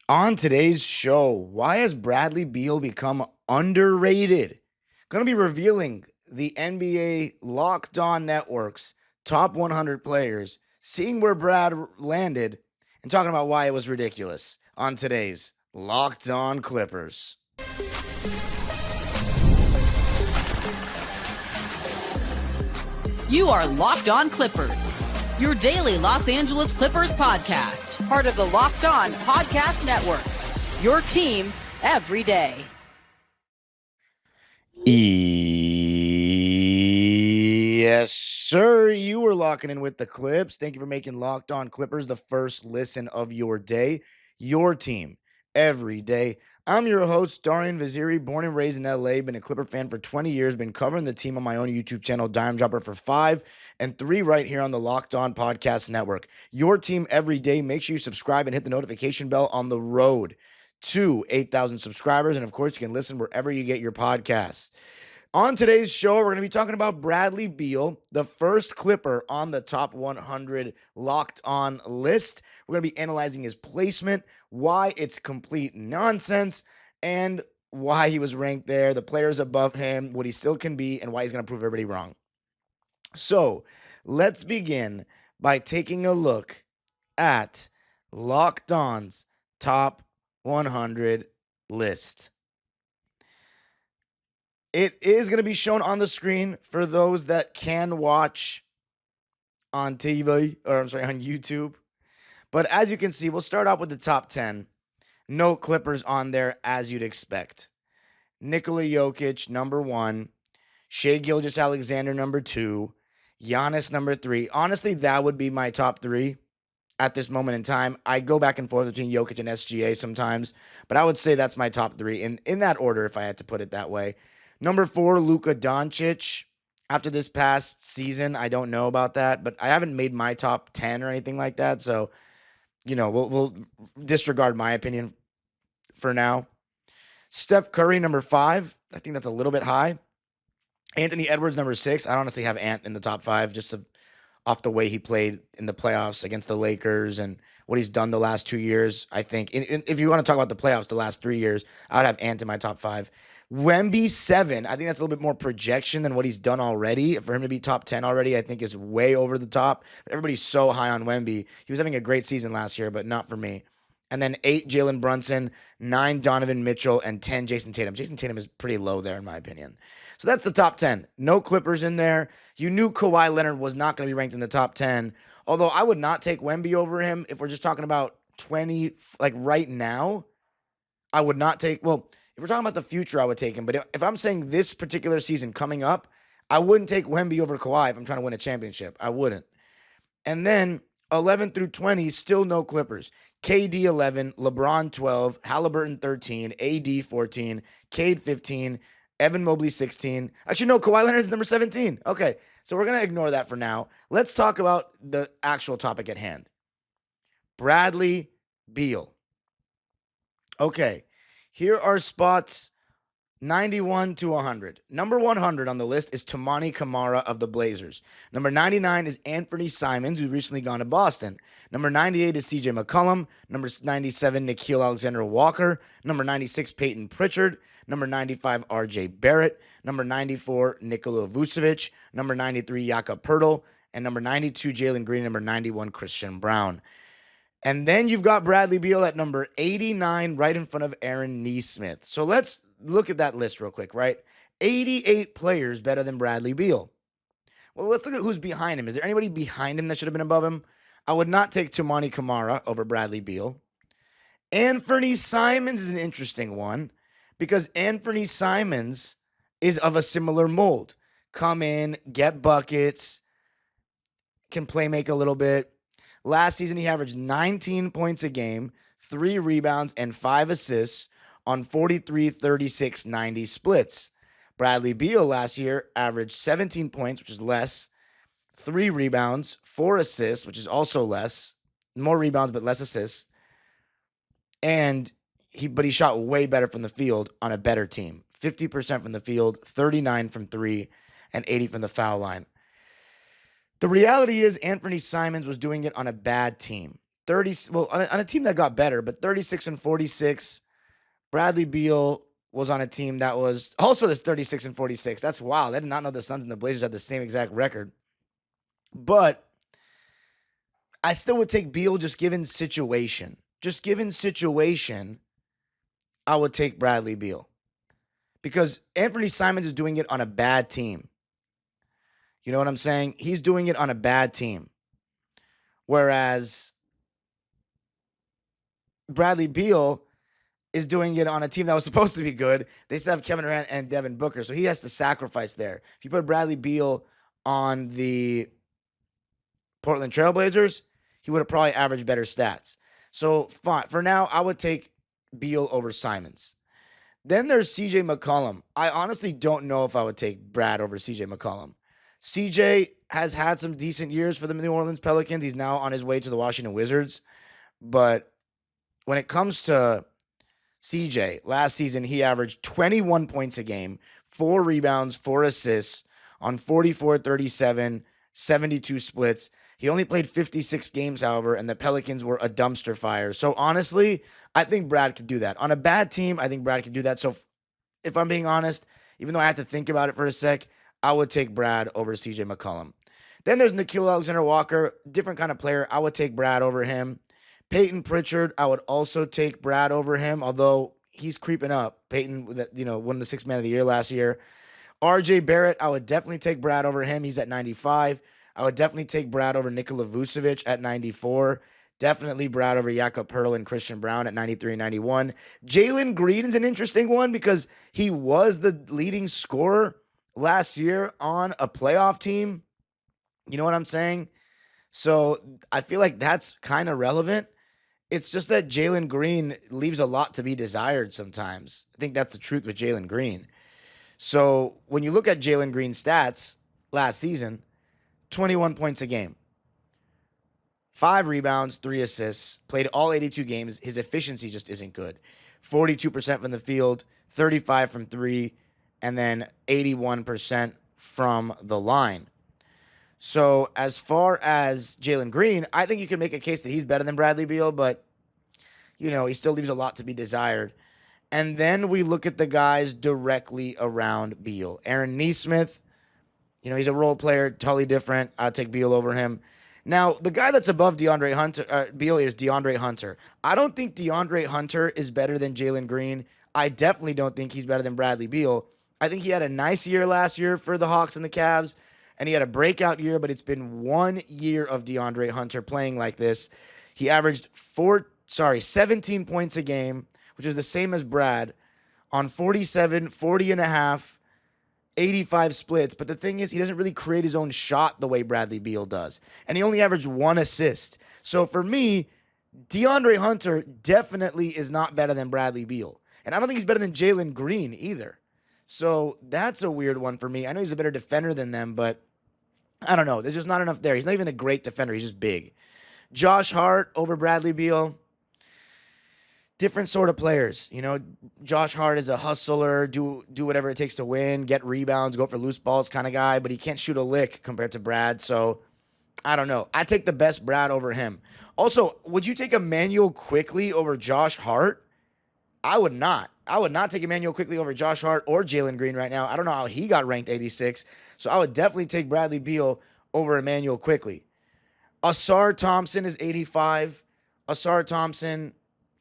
On today's show, why has Bradley Beal become underrated? Going to be revealing the NBA Locked On Network's top 100 players, seeing where Brad landed, and talking about why it was ridiculous on today's Locked On Clippers. You are Locked On Clippers, your daily Los Angeles Clippers podcast, part of the Locked On Podcast Network, your team every day. Yes, sir. You were locking in with the Clips. Thank you for making Locked On Clippers the first listen of your day, your team every day. I'm your host, Darian Vaziri, born and raised in LA, been a Clipper fan for 20 years, been covering the team on my own YouTube channel, Dime Dropper, for 5, and 3 right here on the Locked On Podcast Network. Your team every day. Make sure you subscribe and hit the notification bell on the road to 8,000 subscribers. And of course, you can listen wherever you get your podcasts. On today's show, we're going to be talking about Bradley Beal, the first Clipper on the top 100 Locked On list. We're going to be analyzing his placement, why it's complete nonsense, and why he was ranked there, the players above him, what he still can be, and why he's going to prove everybody wrong. So let's begin by taking a look at Locked On's top 100 list. It is going to be shown on the screen for those that can watch on TV, or on YouTube. But as you can see, we'll start off with the top 10. No Clippers on there, as you'd expect. Nikola Jokic, number 1. Shai Gilgeous-Alexander, number 2. Giannis, number 3. Honestly, that would be my top 3 at this moment in time. I go back and forth between Jokic and SGA sometimes, but I would say that's my top 3 in that order, if I had to put it that way. Number 4, Luka Doncic. After this past season, I don't know about that, but I haven't made my top 10 or anything like that. So, we'll disregard my opinion for now. Steph Curry, number 5. I think that's a little bit high. Anthony Edwards, number 6. I honestly have Ant in the top 5 just off the way he played in the playoffs against the Lakers and what he's done the last 2 years. I think if you want to talk about the playoffs the last 3 years, I would have Ant in my top 5. Wemby, 7. I think that's a little bit more projection than what he's done already. For him to be top 10 already, I think is way over the top. Everybody's so high on Wemby. He was having a great season last year, but not for me. And then 8, Jalen Brunson, 9, Donovan Mitchell, and 10, Jason Tatum. Jason Tatum is pretty low there, in my opinion. So that's the top 10. No Clippers in there. You knew Kawhi Leonard was not going to be ranked in the top 10, although I would not take Wemby over him if we're just talking about 20, like right now. I would not take, well, if we're talking about the future, I would take him. But if I'm saying this particular season coming up, I wouldn't take Wemby over Kawhi if I'm trying to win a championship. I wouldn't. And then 11 through 20, still no Clippers. KD 11, LeBron 12, Halliburton 13, AD 14, Cade 15, Evan Mobley 16. Actually, no, Kawhi Leonard's number 17. Okay, so we're going to ignore that for now. Let's talk about the actual topic at hand. Bradley Beal. Okay, here are spots 91 to 100. Number 100 on the list is Toumani Camara of the Blazers. Number 99 is Anfernee Simons, who's recently gone to Boston. Number 98 is CJ McCollum. Number 97, Nickeil Alexander-Walker. Number 96, Peyton Pritchard. Number 95, RJ Barrett. Number 94, Nikola Vucevic. Number 93, Jakob Poeltl. And number 92, Jalen Green. Number 91, Christian Brown. And then you've got Bradley Beal at number 89, right in front of Aaron Nesmith. So let's look at that list real quick, right? 88 players better than Bradley Beal. Well, let's look at who's behind him. Is there anybody behind him that should have been above him? I would not take Toumani Camara over Bradley Beal. Anfernee Simons is an interesting one because Anfernee Simons is of a similar mold. Come in, get buckets, can play make a little bit. Last season, he averaged 19 points a game, 3 rebounds, and 5 assists on 43, 36, 90 splits. Bradley Beal last year averaged 17 points, which is less, 3 rebounds, 4 assists, which is also less, more rebounds but less assists, and he shot way better from the field on a better team. 50% from the field, 39 from 3, and 80 from the foul line. The reality is Anfernee Simons was doing it on a bad team. on a team that got better, but 36 and 46. Bradley Beal was on a team that was also this 36 and 46. That's wild. I did not know the Suns and the Blazers had the same exact record. But I still would take Beal just given situation. Just given situation, I would take Bradley Beal. Because Anfernee Simons is doing it on a bad team. You know what I'm saying? He's doing it on a bad team. Whereas Bradley Beal is doing it on a team that was supposed to be good. They still have Kevin Durant and Devin Booker, so he has to sacrifice there. If you put Bradley Beal on the Portland Trailblazers, he would have probably averaged better stats. So fine. For now, I would take Beal over Simons. Then there's CJ McCollum. I honestly don't know if I would take Brad over CJ McCollum. CJ has had some decent years for the New Orleans Pelicans. He's now on his way to the Washington Wizards. But when it comes to CJ, last season he averaged 21 points a game, 4 rebounds, 4 assists on 44, 37, 72 splits. He only played 56 games, however, and the Pelicans were a dumpster fire. So honestly, I think Brad could do that. On a bad team, I think Brad could do that. So if I'm being honest, even though I had to think about it for a sec, I would take Brad over CJ McCollum. Then there's Nickeil Alexander-Walker, different kind of player. I would take Brad over him. Peyton Pritchard, I would also take Brad over him, although he's creeping up. Peyton, won the 6th Man of the Year last year. RJ Barrett, I would definitely take Brad over him. He's at 95. I would definitely take Brad over Nikola Vucevic at 94. Definitely Brad over Jakob Poeltl and Christian Braun at 93 and 91. Jalen Green is an interesting one because he was the leading scorer last year on a playoff team. You know what I'm saying? So I feel like that's kind of relevant. It's just that Jalen Green leaves a lot to be desired sometimes. I think that's the truth with Jalen Green. So when you look at Jalen Green's stats last season, 21 points a game, 5 rebounds, 3 assists, played all 82 games. His efficiency just isn't good. 42% from the field, 35 from 3, and then 81% from the line. So as far as Jalen Green, I think you can make a case that he's better than Bradley Beal, but, he still leaves a lot to be desired. And then we look at the guys directly around Beal. Aaron Nesmith, he's a role player, totally different. I'll take Beal over him. Now, the guy that's above Beal is DeAndre Hunter. I don't think DeAndre Hunter is better than Jalen Green. I definitely don't think he's better than Bradley Beal. I think he had a nice year last year for the Hawks and the Cavs, and he had a breakout year, but it's been 1 year of DeAndre Hunter playing like this. He averaged 17 points a game, which is the same as Brad, on 47, 40 and a half, 85 splits. But the thing is, he doesn't really create his own shot the way Bradley Beal does. And he only averaged 1 assist. So for me, DeAndre Hunter definitely is not better than Bradley Beal. And I don't think he's better than Jalen Green either. So that's a weird one for me. I know he's a better defender than them, but I don't know. There's just not enough there. He's not even a great defender. He's just big. Josh Hart over Bradley Beal. Different sort of players. Josh Hart is a hustler, do whatever it takes to win, get rebounds, go for loose balls kind of guy, but he can't shoot a lick compared to Brad. So I don't know. I take the best Brad over him. Also, would you take Emmanuel Quickley over Josh Hart? I would not. I would not take Emmanuel Quickley over Josh Hart or Jalen Green right now. I don't know how he got ranked 86. So I would definitely take Bradley Beal over Emmanuel Quickley. Asar Thompson is 85. Asar Thompson,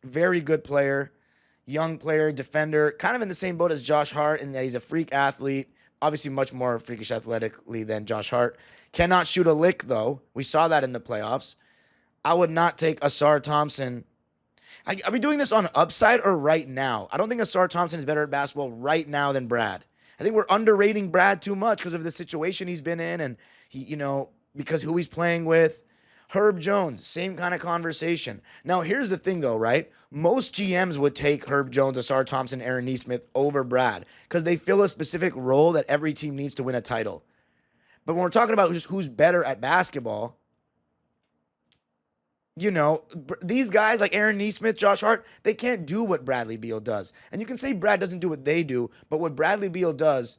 very good player, young player, defender, kind of in the same boat as Josh Hart in that he's a freak athlete, obviously much more freakish athletically than Josh Hart. Cannot shoot a lick, though. We saw that in the playoffs. I would not take Asar Thompson. Are we doing this on upside or right now? I don't think Asar Thompson is better at basketball right now than Brad. I think we're underrating Brad too much because of the situation he's been in and because who he's playing with. Herb Jones, same kind of conversation. Now, here's the thing, though, right? Most GMs would take Herb Jones, Asar Thompson, Aaron Nesmith over Brad because they fill a specific role that every team needs to win a title. But when we're talking about who's better at basketball, these guys like Aaron Nesmith, Josh Hart, they can't do what Bradley Beal does. And you can say Brad doesn't do what they do, but what Bradley Beal does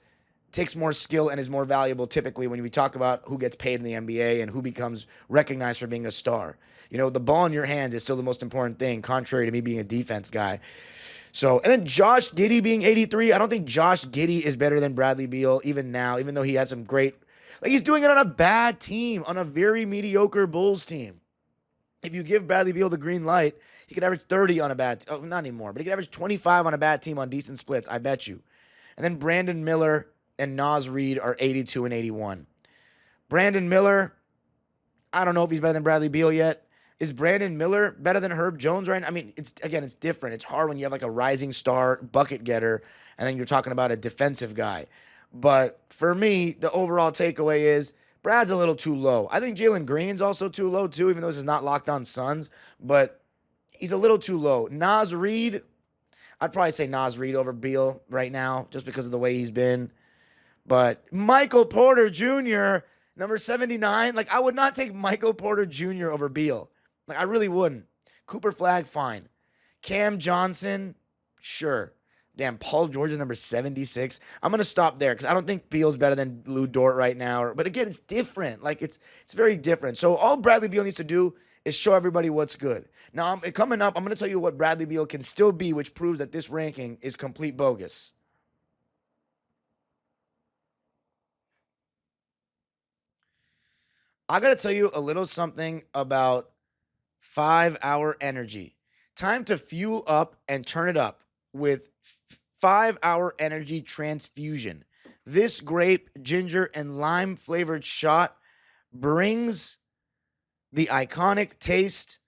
takes more skill and is more valuable typically when we talk about who gets paid in the NBA and who becomes recognized for being a star. The ball in your hands is still the most important thing, contrary to me being a defense guy. So, and then Josh Giddey being 83. I don't think Josh Giddey is better than Bradley Beal even now, even though he had some great, he's doing it on a bad team, on a very mediocre Bulls team. If you give Bradley Beal the green light, he could average 30 on a bad, not anymore, but he could average 25 on a bad team on decent splits, I bet you. And then Brandon Miller and Naz Reid are 82 and 81. Brandon Miller, I don't know if he's better than Bradley Beal yet. Is Brandon Miller better than Herb Jones right now? I mean, it's different. It's hard when you have like a rising star bucket getter and then you're talking about a defensive guy. But for me, the overall takeaway is Brad's a little too low. I think Jalen Green's also too low too, even though this is not Locked On Suns, but he's a little too low. Naz Reid, I'd probably say Naz Reid over Beal right now just because of the way he's been. But Michael Porter Jr., number 79, I would not take Michael Porter Jr. over Beal. I really wouldn't. Cooper Flagg, fine. Cam Johnson, sure. Damn, Paul George is number 76. I'm going to stop there because I don't think Beal's better than Lou Dort right now. But again, it's different. It's very different. So all Bradley Beal needs to do is show everybody what's good. Now, coming up, I'm going to tell you what Bradley Beal can still be, which proves that this ranking is complete bogus. I got to tell you a little something about 5-Hour Energy. Time to fuel up and turn it up with 5-Hour Energy Transfusion. This grape, ginger, and lime flavored shot brings the iconic taste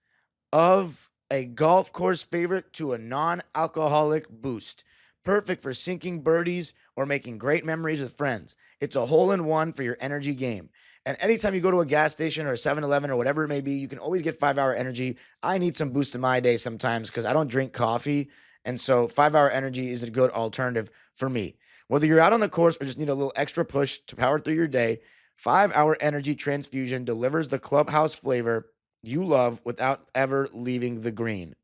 of a golf course favorite to a non-alcoholic boost. Perfect for sinking birdies or making great memories with friends. It's a hole-in-one for your energy game. And anytime you go to a gas station or a 7-Eleven or whatever it may be, you can always get 5-Hour Energy. I need some boost in my day sometimes because I don't drink coffee. And so 5-Hour Energy is a good alternative for me. Whether you're out on the course or just need a little extra push to power through your day, 5-Hour Energy Transfusion delivers the clubhouse flavor you love without ever leaving the green.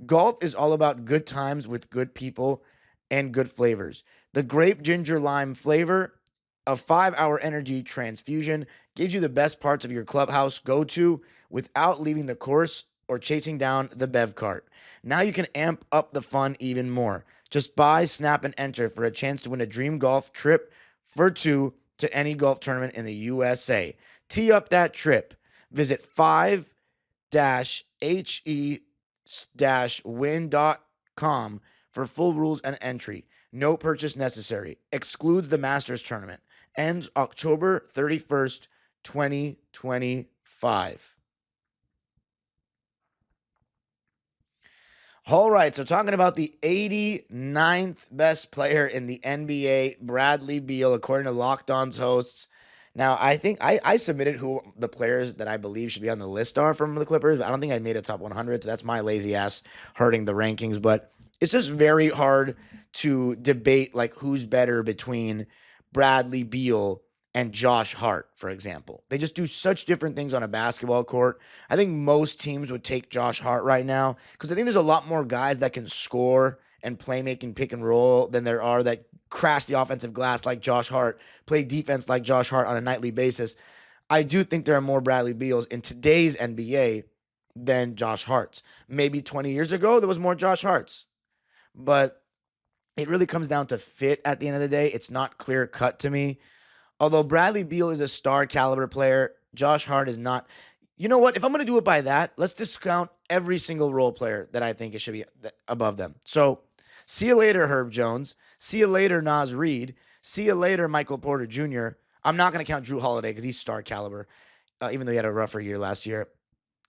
Golf is all about good times with good people and good flavors. The grape ginger lime flavor of 5-Hour Energy Transfusion gives you the best parts of your clubhouse go-to without leaving the course or chasing down the bev cart. Now you can amp up the fun even more. Just buy, snap, and enter for a chance to win a dream golf trip for two to any golf tournament in the USA. Tee up that trip. Visit 5-he-win.com for full rules and entry. No purchase necessary. Excludes the Masters Tournament. Ends October 31st, 2025. All right, so talking about the 89th best player in the NBA, Bradley Beal, according to Locked On's hosts. Now, I think I submitted who the players that I believe should be on the list are from the Clippers, but I don't think I made a top 100, so that's my lazy ass hurting the rankings. But it's just very hard to debate who's better between Bradley Beal and Josh Hart, for example. They just do such different things on a basketball court. I think most teams would take Josh Hart right now because I think there's a lot more guys that can score and playmaking pick and roll than there are that crash the offensive glass like Josh Hart, play defense like Josh Hart on a nightly basis. I do think there are more Bradley Beals in today's NBA than Josh Harts. Maybe 20 years ago, there was more Josh Harts. But it really comes down to fit at the end of the day. It's not clear cut to me. Although Bradley Beal is a star caliber player, Josh Hart is not. You know what? If I'm going to do it by that, let's discount every single role player that I think it should be above them. So, see you later, Herb Jones. See you later, Naz Reid. See you later, Michael Porter Jr. I'm not going to count Drew Holiday because he's star caliber, even though he had a rougher year last year.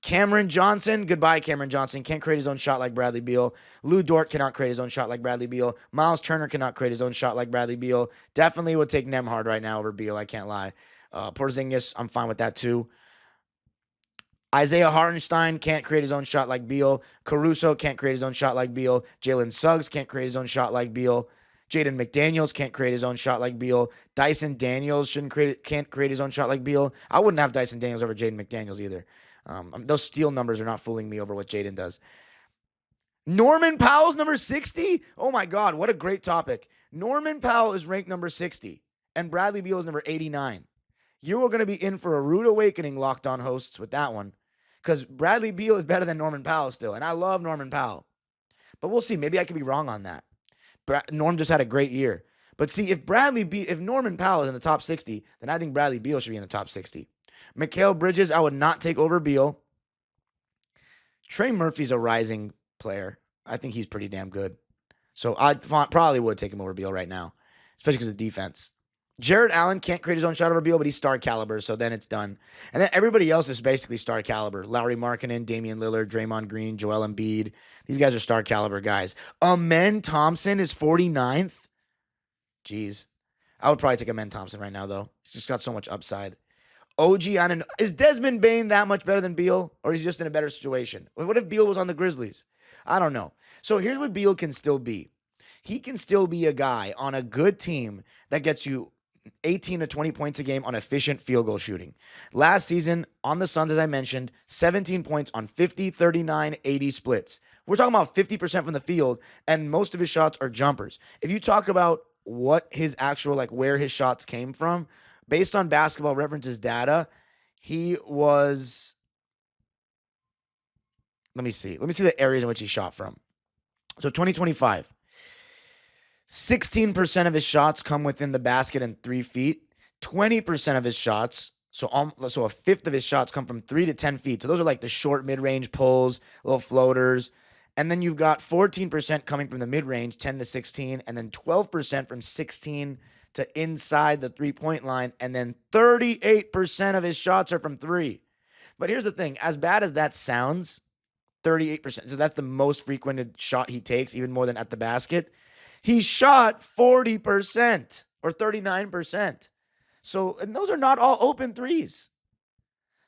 Cameron Johnson, goodbye, Cameron Johnson. Can't create his own shot like Bradley Beal. Lou Dort cannot create his own shot like Bradley Beal. Miles Turner cannot create his own shot like Bradley Beal. Definitely would take Nembhard right now over Beal, I can't lie. Porzingis, I'm fine with that too. Isaiah Hartenstein can't create his own shot like Beal. Caruso can't create his own shot like Beal. Jalen Suggs can't create his own shot like Beal. Jaden McDaniels can't create his own shot like Beal. Dyson Daniels can't create his own shot like Beal. I wouldn't have Dyson Daniels over Jaden McDaniels either. Those steal numbers are not fooling me over what Jaden does. Norman Powell's number 60? Oh my God, what a great topic. Norman Powell is ranked number 60. and Bradley Beal is number 89. You are going to be in for a rude awakening, Locked On hosts, with that one, because Bradley Beal is better than Norman Powell still, and I love Norman Powell. But we'll see. Maybe I could be wrong on that. Norm just had a great year. But see, if Norman Powell is in the top 60, then I think Bradley Beal should be in the top 60. Mikal Bridges, I would not take over Beal. Trey Murphy's a rising player. I think he's pretty damn good. So I probably would take him over Beal right now, especially because of defense. Jared Allen can't create his own shot over Beal, but he's star caliber, so then it's done. And then everybody else is basically star caliber. Lauri Markkanen, Damian Lillard, Draymond Green, Joel Embiid. These guys are star caliber guys. Amen Thompson is 49th. Jeez. I would probably take Amen Thompson right now, though. He's just got so much upside. OG Anunoby. Is Desmond Bane that much better than Beal? Or is he just in a better situation? What if Beal was on the Grizzlies? I don't know. So here's what Beal can still be. He can still be a guy on a good team that gets you 18 to 20 points a game on efficient field goal shooting. Last season on the Suns, as I mentioned, 17 points on 50, 39, 80 splits. We're talking about 50% from the field, and most of his shots are jumpers. If you talk about what his actual, where his shots came from, based on Basketball Reference's data, he was, let me see the areas in which he shot from. So 2025, 16% of his shots come within the basket and 3 feet. 20% of his shots, so a fifth of his shots come from 3 to 10 feet. So those are the short mid-range pulls, little floaters. And then you've got 14% coming from the mid-range, 10 to 16, and then 12% from 16 to inside the three-point line, and then 38% of his shots are from 3. But here's the thing. As bad as that sounds, 38%, so that's the most frequented shot he takes, even more than at the basket. He shot 40% or 39%. So, and those are not all open threes.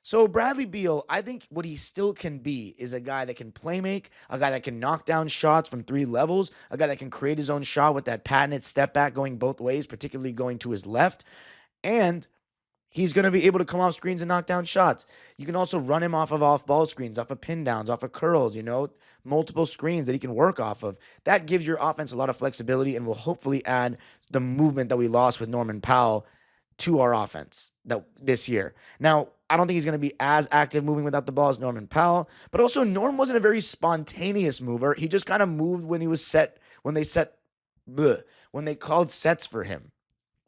So Bradley Beal, I think what he still can be is a guy that can play make, a guy that can knock down shots from 3 levels, a guy that can create his own shot with that patented step back going both ways, particularly going to his left. And he's going to be able to come off screens and knock down shots. You can also run him off of off-ball screens, off of pin downs, off of curls, multiple screens that he can work off of. That gives your offense a lot of flexibility and will hopefully add the movement that we lost with Norman Powell to our offense this year. Now, I don't think he's going to be as active moving without the ball as Norman Powell, but also Norm wasn't a very spontaneous mover. He just kind of moved when they called sets for him,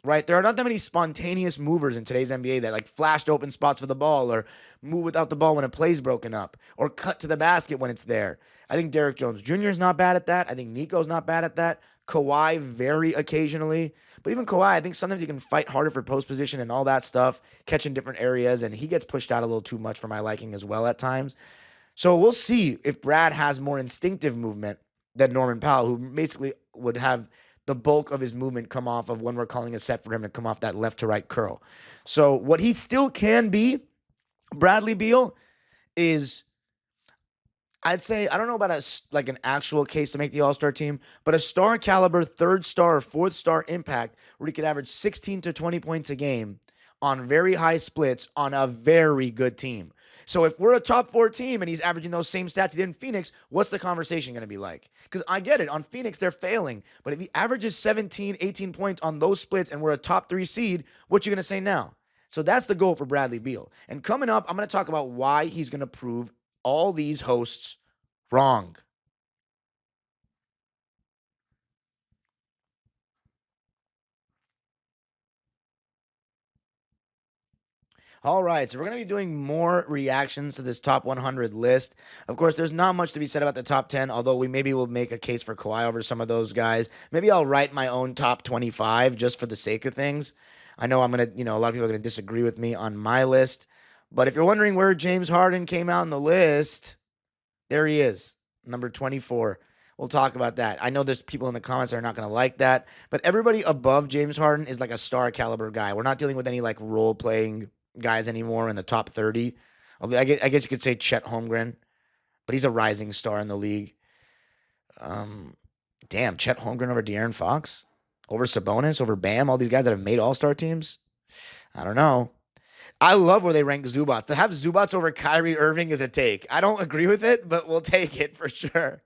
right? There are not that many spontaneous movers in today's NBA that flashed open spots for the ball or move without the ball when a play's broken up or cut to the basket when it's there. I think Derrick Jones Jr. is not bad at that. I think Nico's not bad at that. Kawhi very occasionally. But even Kawhi, I think sometimes he can fight harder for post position and all that stuff, catch in different areas, and he gets pushed out a little too much for my liking as well at times. So we'll see if Brad has more instinctive movement than Norman Powell, who basically would have the bulk of his movement come off of when we're calling a set for him to come off that left to right curl. So what he still can be, Bradley Beal, is, I'd say, I don't know about an actual case to make the All-Star team, but a star caliber 3rd star or 4th star impact where he could average 16 to 20 points a game on very high splits on a very good team. So if we're a top 4 team and he's averaging those same stats he did in Phoenix, what's the conversation going to be like? Because I get it. On Phoenix, they're failing. But if he averages 17, 18 points on those splits and we're a top 3 seed, what you going to say now? So that's the goal for Bradley Beal. And coming up, I'm going to talk about why he's going to prove all these hosts wrong. All right, so we're going to be doing more reactions to this top 100 list. Of course, there's not much to be said about the top 10, although we maybe will make a case for Kawhi over some of those guys. Maybe I'll write my own top 25 just for the sake of things. I know I'm going to, a lot of people are going to disagree with me on my list. But if you're wondering where James Harden came out in the list, there he is, number 24. We'll talk about that. I know there's people in the comments that are not going to like that, but everybody above James Harden is like a star caliber guy. We're not dealing with any role playing guys anymore in the top 30. I guess you could say Chet Holmgren, but he's a rising star in the league. Damn, Chet Holmgren over De'Aaron Fox, over Sabonis, over Bam, all these guys that have made all-star teams. I don't know. I love where they rank Zubats. To have Zubats over Kyrie Irving is a take. I don't agree with it, but we'll take it for sure.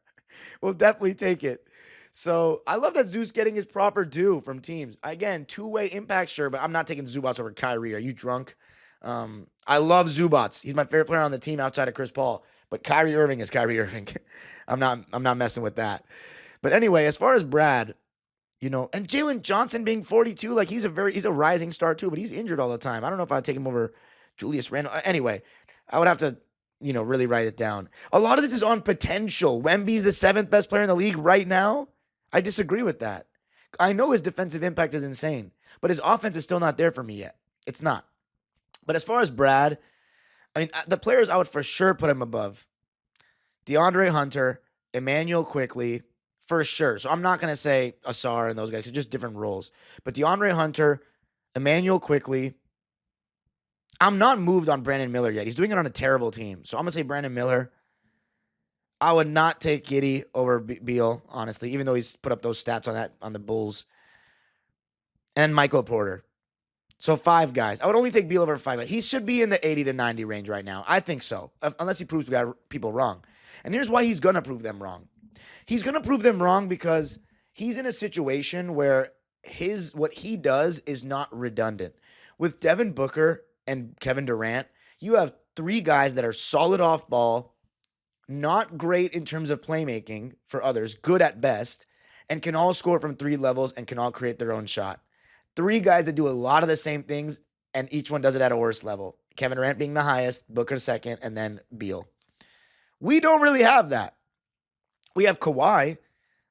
We'll definitely take it. So I love that Zeus getting his proper due from teams. Again, two-way impact, sure, but I'm not taking Zubats over Kyrie. Are you drunk? I love Zubats. He's my favorite player on the team outside of Chris Paul. But Kyrie Irving is Kyrie Irving. I'm not messing with that. But anyway, as far as Brad, and Jalen Johnson being 42, like he's a rising star too, but he's injured all the time. I don't know if I'd take him over Julius Randle. Anyway, I would have to, really write it down. A lot of this is on potential. Wemby's the 7th best player in the league right now. I disagree with that. I know his defensive impact is insane, but his offense is still not there for me yet. It's not. But as far as Brad, I mean, the players I would for sure put him above. DeAndre Hunter, Emmanuel Quickley, for sure. So I'm not going to say Asar and those guys. It's just different roles. But DeAndre Hunter, Emmanuel Quickley. I'm not moved on Brandon Miller yet. He's doing it on a terrible team. So I'm going to say Brandon Miller. I would not take Giddey over Beal, honestly, even though he's put up those stats on the Bulls. And Michael Porter. So 5 guys. I would only take Beal over 5 guys. He should be in the 80 to 90 range right now. I think so. Unless he proves people wrong. And here's why he's going to prove them wrong. He's going to prove them wrong because he's in a situation where what he does is not redundant. With Devin Booker and Kevin Durant, you have 3 guys that are solid off ball, not great in terms of playmaking for others, good at best, and can all score from 3 levels and can all create their own shot. 3 guys that do a lot of the same things, and each one does it at a worse level. Kevin Durant being the highest, Booker second, and then Beal. We don't really have that. We have Kawhi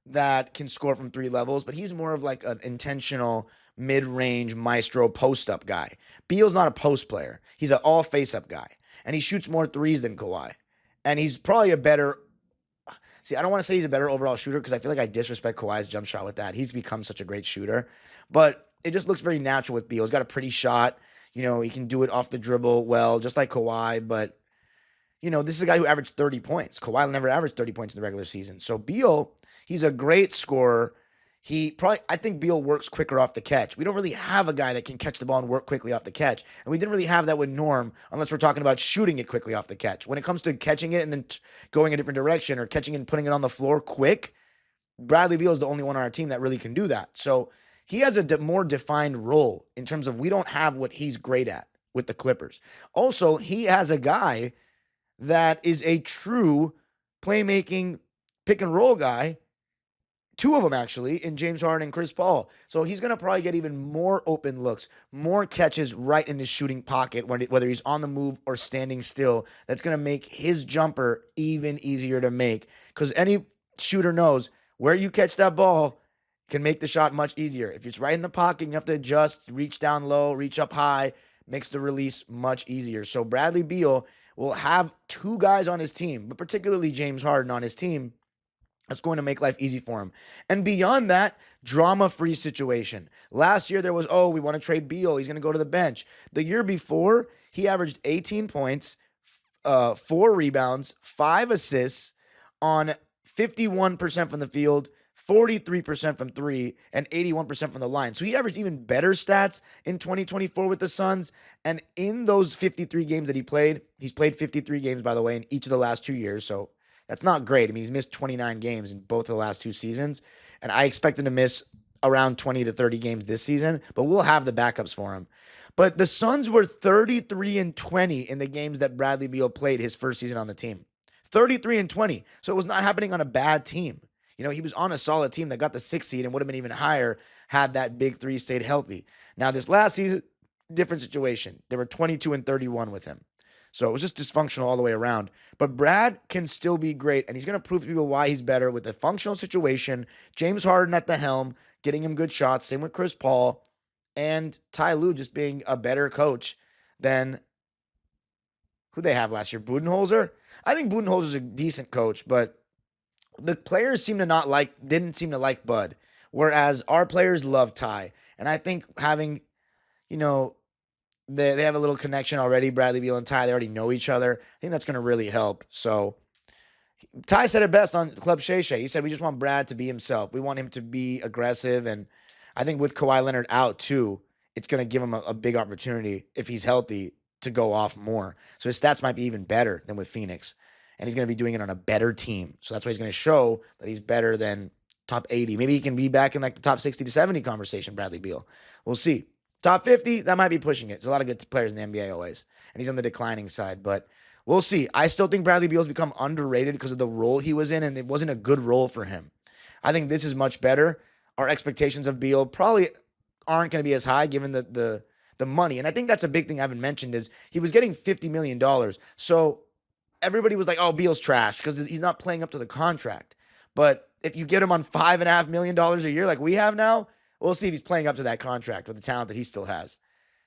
that can score from 3 levels, but he's more of like an intentional mid-range maestro post-up guy. Beal's not a post player. He's an all face-up guy, and he shoots more threes than Kawhi. And he's probably a better – see, I don't want to say he's a better overall shooter because I feel like I disrespect Kawhi's jump shot with that. He's become such a great shooter. But it just looks very natural with Beal. He's got a pretty shot. He can do it off the dribble well, just like Kawhi. But, this is a guy who averaged 30 points. Kawhi never averaged 30 points in the regular season. So Beal, he's a great scorer. I think Beal works quicker off the catch. We don't really have a guy that can catch the ball and work quickly off the catch. And we didn't really have that with Norm unless we're talking about shooting it quickly off the catch. When it comes to catching it and then going a different direction or catching it and putting it on the floor quick, Bradley Beal is the only one on our team that really can do that. So he has a more defined role in terms of we don't have what he's great at with the Clippers. Also, he has a guy that is a true playmaking pick and roll guy. 2 of them, actually, in James Harden and Chris Paul. So he's going to probably get even more open looks, more catches right in his shooting pocket, whether he's on the move or standing still. That's going to make his jumper even easier to make because any shooter knows where you catch that ball can make the shot much easier. If it's right in the pocket, you have to adjust, reach down low, reach up high, makes the release much easier. So Bradley Beal will have 2 guys on his team, but particularly James Harden on his team, that's going to make life easy for him. And beyond that, drama-free situation. Last year, there was, we want to trade Beal. He's going to go to the bench. The year before, he averaged 18 points, 4 rebounds, 5 assists on 51% from the field, 43% from 3, and 81% from the line. So he averaged even better stats in 2024 with the Suns. And in those 53 games that he's played 53 games, by the way, in each of the last 2 years. So that's not great. I mean, he's missed 29 games in both of the last 2 seasons, and I expect him to miss around 20 to 30 games this season, but we'll have the backups for him. But the Suns were 33-20 in the games that Bradley Beal played his first season on the team. 33-20. So it was not happening on a bad team. He was on a solid team that got the 6th seed and would have been even higher had that big 3 stayed healthy. Now, this last season, different situation. They were 22-31 with him. So it was just dysfunctional all the way around. But Brad can still be great, and he's going to prove to people why he's better with a functional situation. James Harden at the helm, getting him good shots. Same with Chris Paul. And Ty Lue just being a better coach than who they have last year. Budenholzer? I think Budenholzer's a decent coach, but the players didn't seem to like Bud, whereas our players love Ty. And I think having, they have a little connection already, Bradley Beal and Ty. They already know each other. I think that's going to really help. So Ty said it best on Club Shay Shay. He said, we just want Brad to be himself. We want him to be aggressive. And I think with Kawhi Leonard out too, it's going to give him a big opportunity, if he's healthy, to go off more. So his stats might be even better than with Phoenix. And he's going to be doing it on a better team. So that's why he's going to show that he's better than top 80. Maybe he can be back in like the top 60 to 70 conversation, Bradley Beal. We'll see. Top 50, that might be pushing it. There's a lot of good players in the NBA always, and he's on the declining side, but we'll see. I still think Bradley Beal's become underrated because of the role he was in, and it wasn't a good role for him. I think this is much better. Our expectations of Beal probably aren't going to be as high given the money, and I think that's a big thing I haven't mentioned is he was getting $50 million. So everybody was like, oh, Beal's trash because he's not playing up to the contract. But if you get him on $5.5 million a year like we have now, we'll see if he's playing up to that contract with the talent that he still has.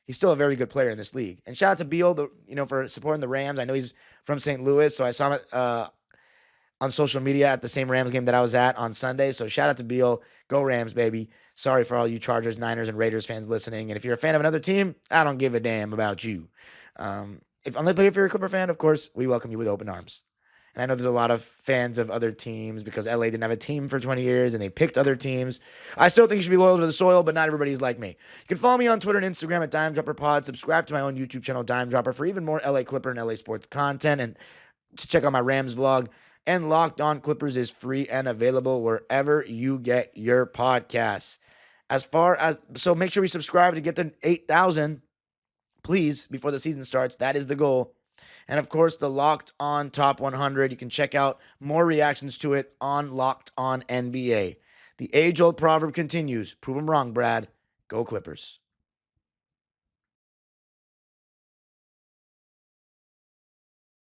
He's still a very good player in this league. And shout out to Beal, for supporting the Rams. I know he's from St. Louis, so I saw him on social media at the same Rams game that I was at on Sunday. So shout out to Beal. Go Rams, baby. Sorry for all you Chargers, Niners, and Raiders fans listening. And if you're a fan of another team, I don't give a damn about you. If you're a Clipper fan, of course, we welcome you with open arms. And I know there's a lot of fans of other teams because LA didn't have a team for 20 years and they picked other teams. I still think you should be loyal to the soil, but not everybody's like me. You can follow me on Twitter and Instagram at DimeDropperPod. Subscribe to my own YouTube channel, Dime Dropper, for even more LA Clipper and LA sports content. And to check out my Rams vlog. And Locked On Clippers is free and available wherever you get your podcasts. So make sure we subscribe to get to 8,000, please, before the season starts. That is the goal. And, of course, the Locked On Top 100. You can check out more reactions to it on Locked On NBA. The age-old proverb continues. Prove them wrong, Brad. Go Clippers.